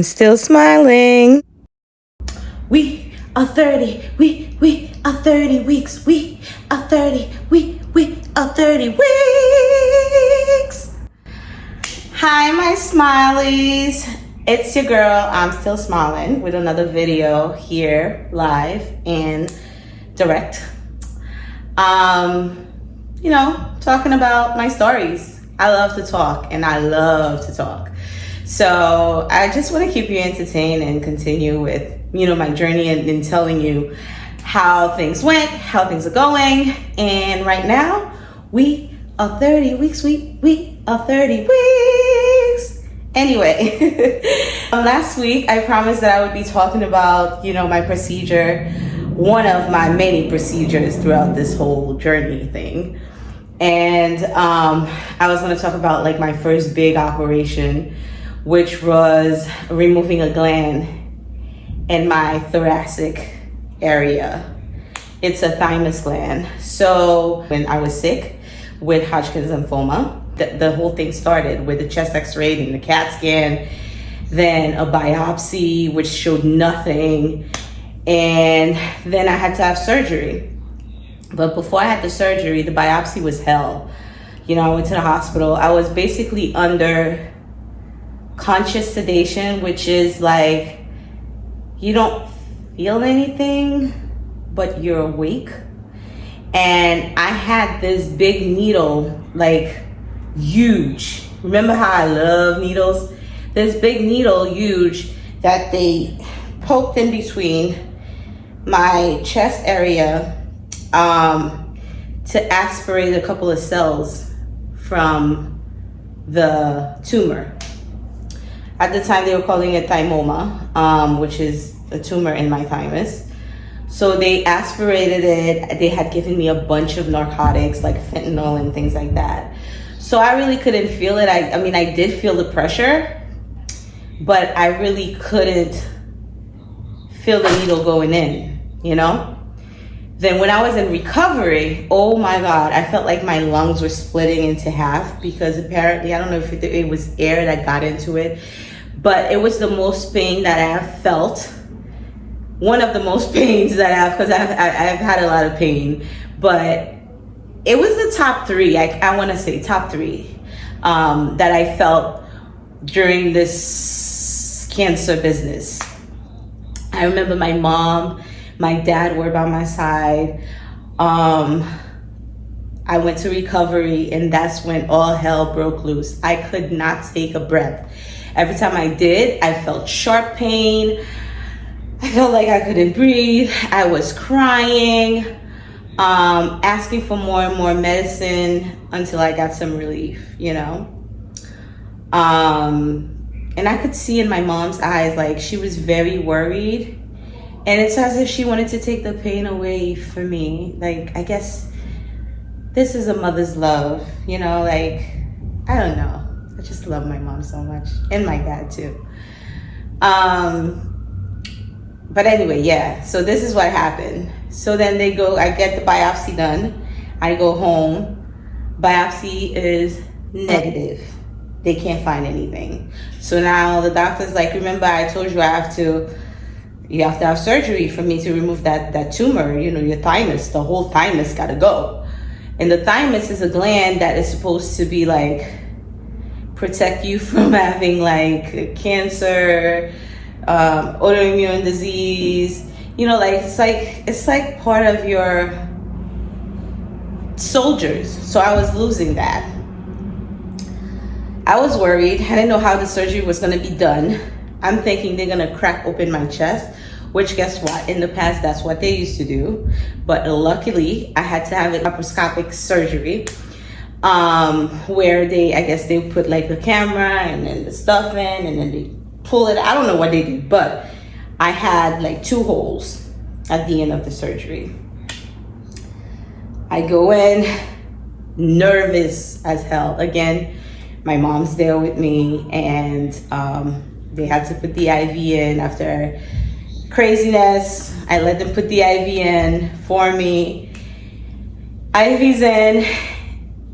I'm still smiling. We are 30, we are 30 weeks, we are 30, we are 30 weeks. Hi, my smileys. It's your girl, I'm still smiling, with another video here, live and direct. Talking about my stories. I love to talk, and I love to talk. So I just want to keep you entertained and continue with, my journey and telling you how things went, how things are going. And right now, we are 30 weeks. We are 30 weeks. Anyway, last week I promised that I would be talking about, my procedure, one of my many procedures throughout this whole journey thing. And I was going to talk about like my first big operation, which was removing a gland in my thoracic area. It's a thymus gland. So when I was sick with Hodgkin's lymphoma, the whole thing started with the chest x-ray and the CAT scan, then a biopsy, which showed nothing. And then I had to have surgery. But before I had the surgery, the biopsy was hell. I went to the hospital. I was basically under conscious sedation, which is like, you don't feel anything, but you're awake. And I had this big needle, like huge. Remember how I love needles? This big needle, huge, that they poked in between my chest area to aspirate a couple of cells from the tumor. At the time, they were calling it thymectomy, which is a tumor in my thymus. So they aspirated it. They had given me a bunch of narcotics like fentanyl and things like that. So I really couldn't feel it. I mean, I did feel the pressure, but I really couldn't feel the needle going in, Then when I was in recovery, oh my God, I felt like my lungs were splitting into half because apparently, I don't know if it was air that got into it, but it was the most pain that I have felt. One of the most pains that I have, because I've had a lot of pain, but it was the top three, I want to say top three, that I felt during this cancer business. I remember my mom, my dad were by my side. I went to recovery, and that's when all hell broke loose. I could not take a breath. Every time I did, I felt sharp pain. I felt like I couldn't breathe. I was crying, asking for more and more medicine until I got some relief, And I could see in my mom's eyes, like she was very worried. And it's as if she wanted to take the pain away from me. Like, I guess this is a mother's love, like, I don't know. I just love my mom so much, and my dad too. But anyway, yeah, so this is what happened. So then I get the biopsy done. I go home. Biopsy is negative. They can't find anything. So now the doctor's like, remember I told you you have to have surgery for me to remove that tumor, your thymus, the whole thymus gotta go. And the thymus is a gland that is supposed to be like, protect you from having like cancer, autoimmune disease, it's like part of your soldiers. So I was losing that. I was worried. I didn't know how the surgery was going to be done. I'm thinking they're going to crack open my chest, which guess what? In the past, that's what they used to do. But luckily, I had to have an laparoscopic surgery where they put like the camera and then the stuff in and then they pull it. I don't know what they did, but I had like 2 holes at the end of the surgery. I go in nervous as hell. Again, my mom's there with me, and they had to put the IV in after craziness. I let them put the IV in for me. IV's in.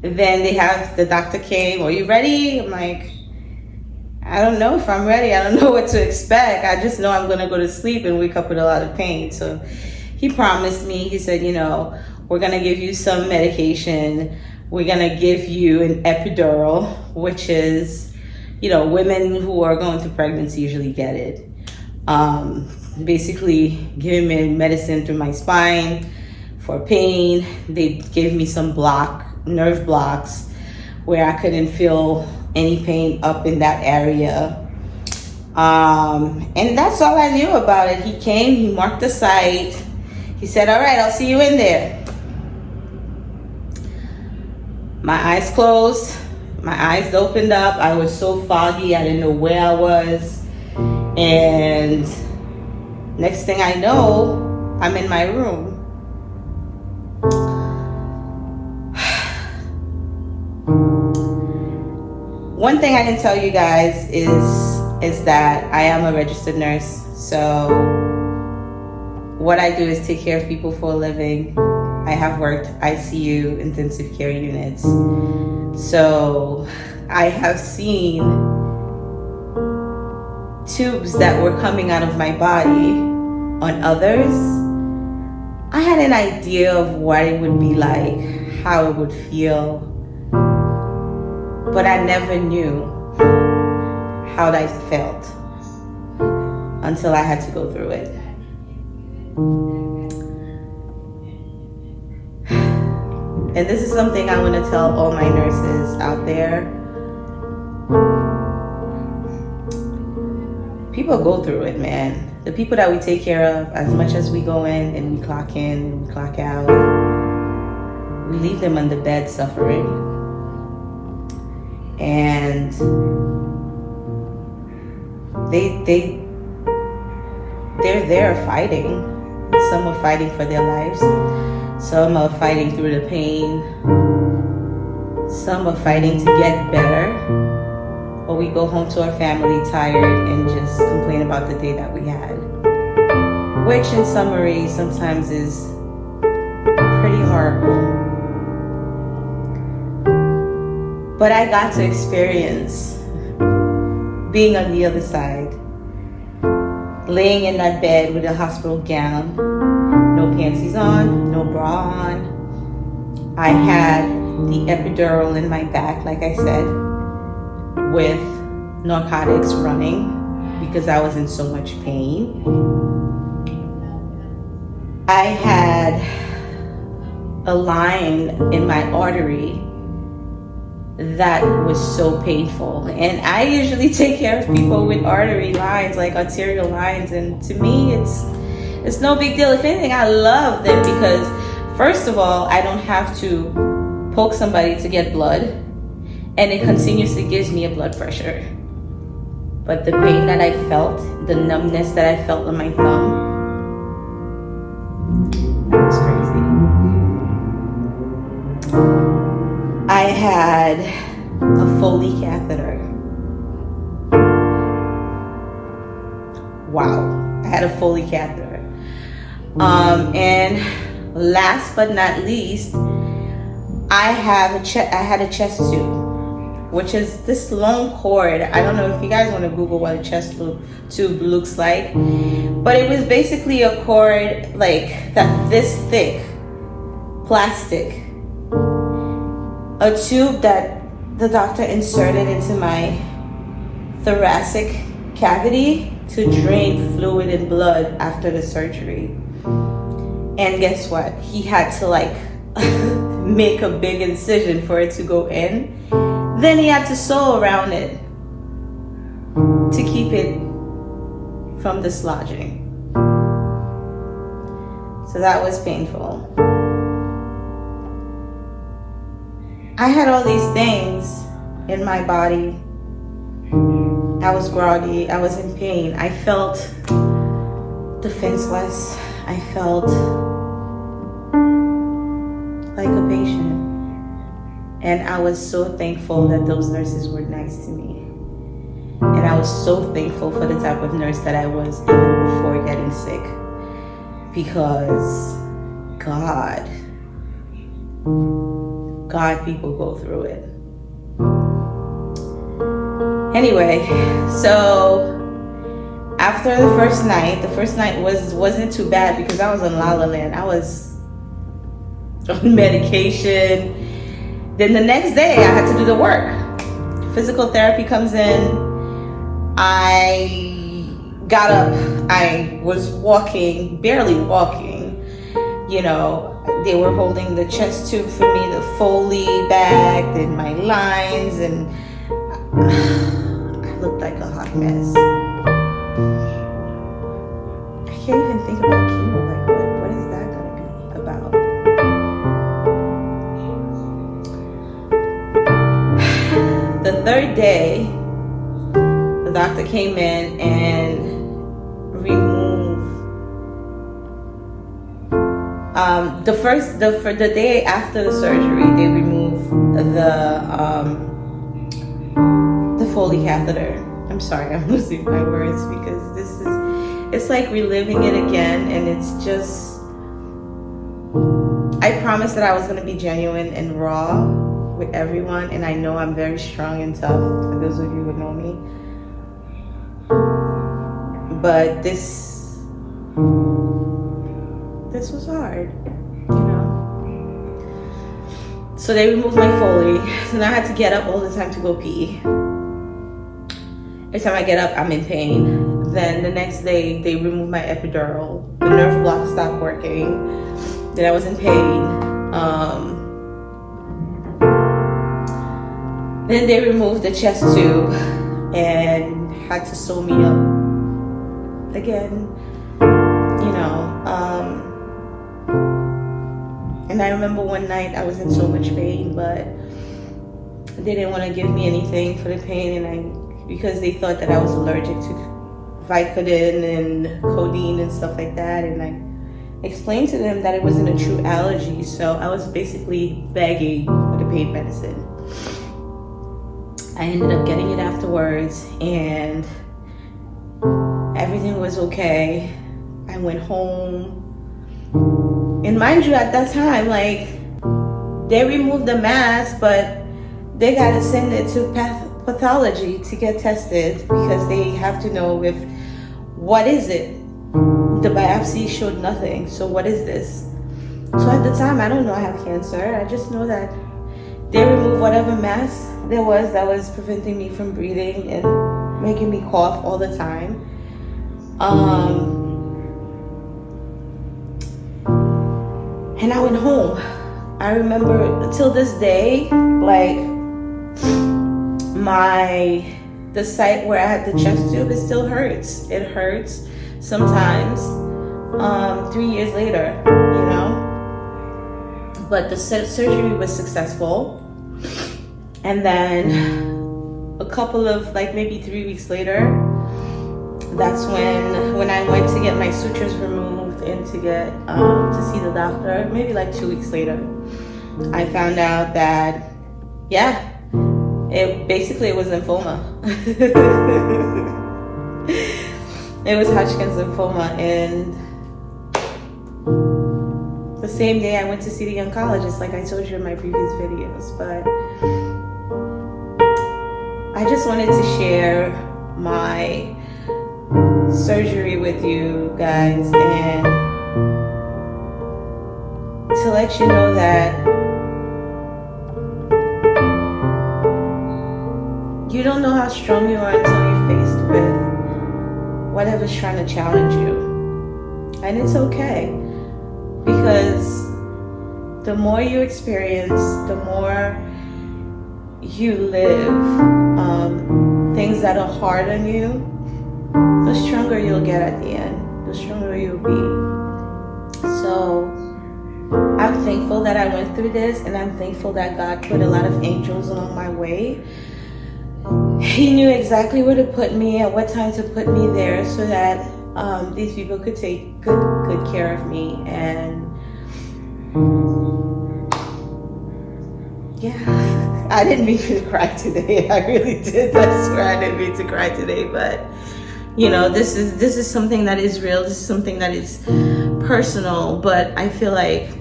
Then the doctor came, are you ready? I'm like, I don't know if I'm ready. I don't know what to expect. I just know I'm going to go to sleep and wake up with a lot of pain. So he promised me, he said, we're going to give you some medication. We're going to give you an epidural, which is, women who are going through pregnancy usually get it. Basically giving me medicine through my spine for pain. They gave me some nerve blocks where I couldn't feel any pain up in that area. And that's all I knew about it. He came, he marked the site. He said, all right, I'll see you in there. My eyes closed, my eyes opened up. I was so foggy, I didn't know where I was. And next thing I know, I'm in my room. One thing I didn't tell you guys is that I am a registered nurse. So what I do is take care of people for a living. I have worked ICU, intensive care units. So I have seen tubes that were coming out of my body on others. I had an idea of what it would be like, how it would feel, but I never knew how that felt until I had to go through it. And this is something I want to tell all my nurses out there. People go through it, man. The people that we take care of, as much as we go in and we clock in and we clock out, we leave them on the bed suffering. And they're there fighting. Some are fighting for their lives. Some are fighting through the pain. Some are fighting to get better. Or we go home to our family tired and just complain about the day that we had. Which in summary sometimes is pretty horrible. But I got to experience being on the other side. Laying in that bed with a hospital gown, no panties on, no bra on. I had the epidural in my back, like I said, with narcotics running because I was in so much pain. I had a line in my artery that was so painful. And I usually take care of people with artery lines, like arterial lines, and to me it's no big deal. If anything, I love them because first of all, I don't have to poke somebody to get blood, and it continuously gives me a blood pressure. But the pain that I felt, the numbness that I felt on my thumb, that was crazy. I had a Foley catheter. Wow, I had a Foley catheter. And last but not least, I had a chest tube, which is this long cord. I don't know if you guys want to Google what a chest tube looks like, but it was basically a cord like that, this thick, plastic. A tube that the doctor inserted into my thoracic cavity to drain fluid and blood after the surgery. And guess what? He had to make a big incision for it to go in. Then he had to sew around it to keep it from dislodging. So that was painful. I had all these things in my body. I was groggy. I was in pain. I felt defenseless. I felt like a patient. And I was so thankful that those nurses were nice to me. And I was so thankful for the type of nurse that I was even before getting sick. Because God, people go through it. Anyway, so after the first night wasn't too bad because I was on La La Land. I was on medication. Then the next day I had to do the work. Physical therapy comes in. I got up. I was walking, barely walking. You know, they were holding the chest tube for me, the Foley bag, and my lines, and I looked like a hot mess. I can't even think about chemo. Like, what is that going to be about? The third day, the doctor came in and removed. The day after the surgery, they removed the Foley catheter. I'm sorry, I'm losing my words because it's like reliving it again, and it's just, I promised that I was going to be genuine and raw with everyone, and I know I'm very strong and tough, for those of you who know me. But this was hard, you know. So they removed my Foley, so now I had to get up all the time to go pee. Every time I get up, I'm in pain. Then the next day, they removed my epidural. The nerve block stopped working. Then I was in pain. Then they removed the chest tube and had to sew me up again. You know. And I remember one night I was in so much pain, but they didn't want to give me anything for the pain, because they thought that I was allergic to Vicodin and codeine and stuff like that, and I explained to them that it wasn't a true allergy, so I was basically begging for the pain medicine. I ended up getting it afterwards, and everything was okay. I went home, and mind you, at that time, like, they removed the mass, but they gotta send it to pathology to get tested because they have to know what is it. The biopsy showed nothing, so what is this? So at the time, I don't know I have cancer. I just know that they removed whatever mass there was that was preventing me from breathing and making me cough all the time. And I went home. I remember till this day, like, the site where I had the chest tube, it still hurts. It hurts sometimes 3 years later, you know. But the surgery was successful. And then a couple of, like, maybe 3 weeks later, that's when I went to get my sutures removed and to get to see the doctor. Maybe like 2 weeks later, I found out that, yeah, it was lymphoma. It was Hodgkin's lymphoma, and the same day I went to see the oncologist, like I told you in my previous videos. But I just wanted to share my surgery with you guys, and to let you know that you don't know how strong you are until you're faced with whatever's trying to challenge you. And it's okay, because the more you experience, the more you live things that are hard on you, the stronger you'll get at the end, the stronger you'll be. So I'm thankful that I went through this, and I'm thankful that God put a lot of angels along my way. He knew exactly where to put me, at what time to put me there, so that these people could take good care of me. And yeah, I didn't mean to cry today. I really did. I swear I didn't mean to cry today. But you know, this is something that is real. This is something that is personal. But I feel like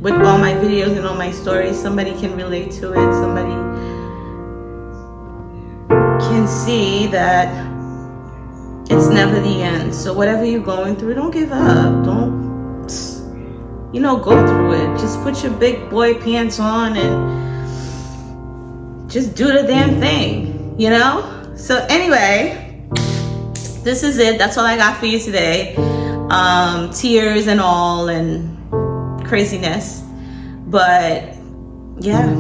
with all my videos and all my stories, somebody can relate to it. Somebody can can see that it's never the end. So whatever you're going through, don't give up. Don't, go through it. Just put your big boy pants on and just do the damn thing, So anyway, this is it. That's all I got for you today. Tears and all and craziness. But yeah,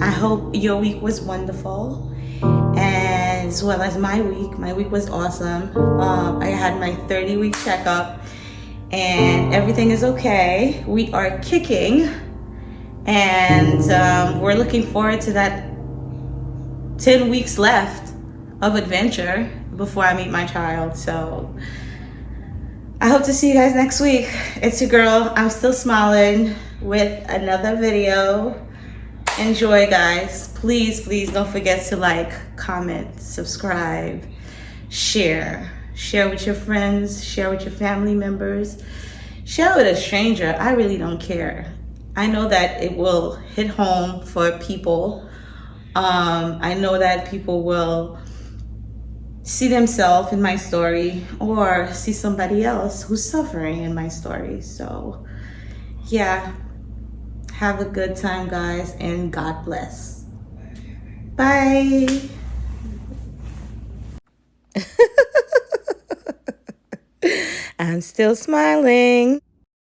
I hope your week was wonderful, as well as my week. My week was awesome. I had my 30-week checkup and everything is okay. We are kicking, and we're looking forward to that 10 weeks left of adventure before I meet my child. So I hope to see you guys next week. It's your girl, I'm Still Smiling, with another video. Enjoy, guys. Please don't forget to like, comment, subscribe, share with your friends, share with your family members, share with a stranger. I really don't care. I know that it will hit home for people. I know that people will see themselves in my story or see somebody else who's suffering in my story. So yeah, have a good time, guys, and God bless. Bye. I'm still smiling.